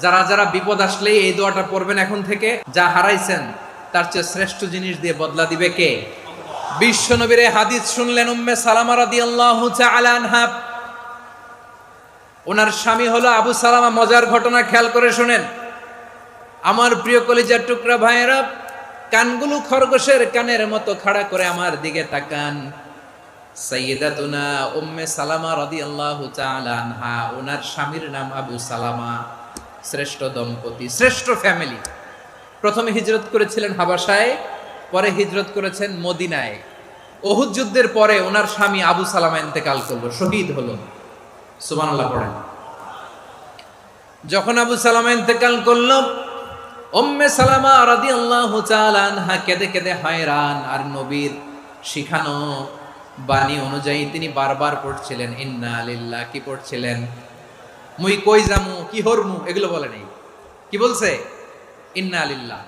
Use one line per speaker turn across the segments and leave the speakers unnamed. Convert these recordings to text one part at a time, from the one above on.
যারা যারা বিপদ আসলেই এই দোয়াটা পড়বেন এখন থেকে, যা হারাইছেন তার চেয়ে শ্রেষ্ঠ জিনিস দিয়ে বদলা দিবে কে? বিশ্ব নবীর হাদিস শুনলেন উম্মে সালামা রাদিয়াল্লাহু তাআলা আনহা। ওনার স্বামী হলো আবু সালামা। মজার ঘটনা খেয়াল করে শুনেন আমার প্রিয় কলিজার টুকরা ভাইয়েরা। কানগুলো খরগোশের কানের মতো খাড়া করে আমার দিকে তাকান। সাইয়্যিদাতুনা উম্মে সালামা রাদিয়াল্লাহু তাআলা আনহা, ওনার স্বামীর নাম আবু সালামা। শ্রেষ্ঠ দম্পতি, শ্রেষ্ঠ ফ্যামিলি। প্রথমে হিজরত করেছিলেন হাবাসায়, পরে হিজরত করেছেন মদিনায়। উহুদ যুদ্ধের পরে ওনার স্বামী আবু সালামা ইন্তেকাল করলো, শহীদ হলো। সুবহানাল্লাহ পড়েন। যখন আবু সালামা ইন্তেকাল করলো, উম্মে সালামা রাদিয়াল্লাহু তাআলা আনহা কেঁদে কেঁদে হয়রান। আর নবীর শিখানো বাণী অনুযায়ী তিনি বারবার পড়ছিলেন ইন্না লিল্লাহ। কি পড়ছিলেন? মুই কই জামু, কি হরমু, এগুলো বলে নেই। কি বলছে? ইন্না লিল্লাহ।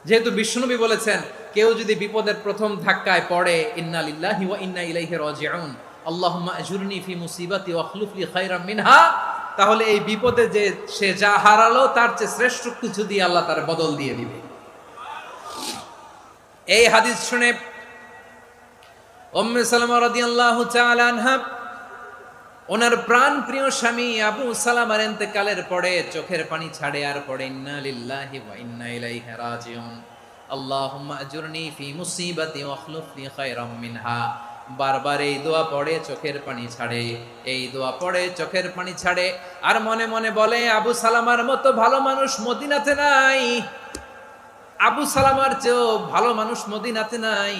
যেহেতু বিশ্বনবী বলেছেন কেউ যদি বিপদের প্রথম ধাক্কায় পড়ে ইন্না লিল্লাহি ওয়া ইন্না ইলাইহি রাজিউন, আল্লাহুম্মা আজুরনি ফি মুসিবাতি ওয়া আখলুফ লি খায়রাম মিনহা, তাহলে এই বিপদে যে সে যা হারালো তার চেয়ে শ্রেষ্ঠ কিছু দিয়ে আল্লাহ তার বদল দিয়ে দিবে। এই হাদিস শুনে উম্মে সালামা রাদিয়াল্লাহু তাআলা আনহা ওনার প্রাণ প্রিয় স্বামী আবু সালামার ইন্তেকালের পরে চোখের পানি ছাড়ে আর পড়ে ইন্না লিল্লাহি ওয়া ইন্না ইলাইহি রাজিউন, আল্লাহুম্মা আজুরনি ফি মুসিবাতি ওয়া আখলুফ লি খায়রাম মিনহা। বারবার এই দোয়া পড়ে চোখের পানি ছাড়ে, এই দোয়া পড়ে চোখের পানি ছাড়ে। আর মনে মনে বলে আবু সালামার মতো ভালো মানুষ মদিনাতে নাই, আবু সালামার চেয়েও ভালো মানুষ মদিনাতে নাই।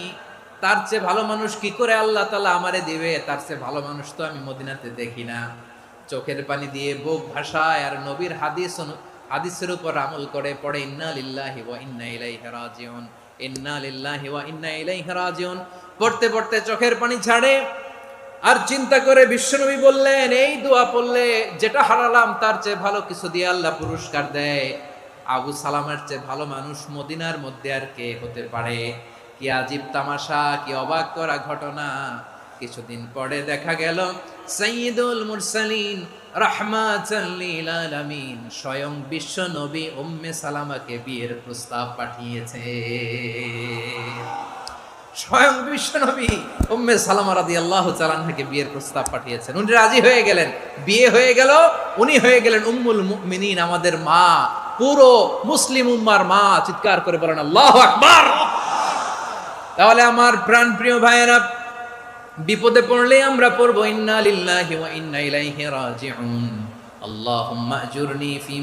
তার চেয়ে ভালো মানুষ কি করে আল্লাহ তাআলা আমারে দিবে? তার চেয়ে ভালো মানুষ তো আমি মদিনাতে দেখি না। চোখের পানি দিয়ে বুক ভাসায় আর নবীর হাদিসের উপর আমল করে পড়ে ইন্না লিল্লাহি ওয়া ইন্না ইলাইহি রাজিউন, ইন্না লিল্লাহি ওয়া ইন্না ইলাইহি রাজিউন। পড়তে পড়তে চোখের পানি ছাড়ে আর চিন্তা করে বিশ্বনবী বললেন এই দোয়া পড়লে যেটা হারালাম তার চেয়ে ভালো কিছু দিয়ে আল্লাহ পুরস্কার দেয়। আবু সালামার চেয়ে ভালো মানুষ মদিনার মধ্যে আর কে হতে পারে? কি আজীব তামাশা, কি অবাক করা ঘটনা। কিছুদিন পরে দেখা গেল সাইয়্যিদুল মুরসালিন রাহমাতাল লিল আলামিন স্বয়ং বিশ্ব নবী উম্মে সালামাকে বিয়ের প্রস্তাব পাঠিয়েছে। স্বয়ং বিশ্ব নবী উম্মে সালামা রাদিয়াল্লাহু তাআলা আনহাকে বিয়ের প্রস্তাব পাঠিয়েছেন। উনি রাজি হয়ে গেলেন, বিয়ে হয়ে গেল। উনি হয়ে গেলেন উম্মুল মুমিনিন, আমাদের মা, পুরো মুসলিম উম্মার মা। চিৎকার করে বলেন আল্লাহু আকবার। তাহলে আমার প্রাণ প্রিয় ভাইয়েরা, বিপদে পড়লে আমরা পড়বো ইন্না লিল্লাহি ওয়া ইন্না ইলাইহি রাজিউন, আল্লাহুম্মা আজুরনি ফি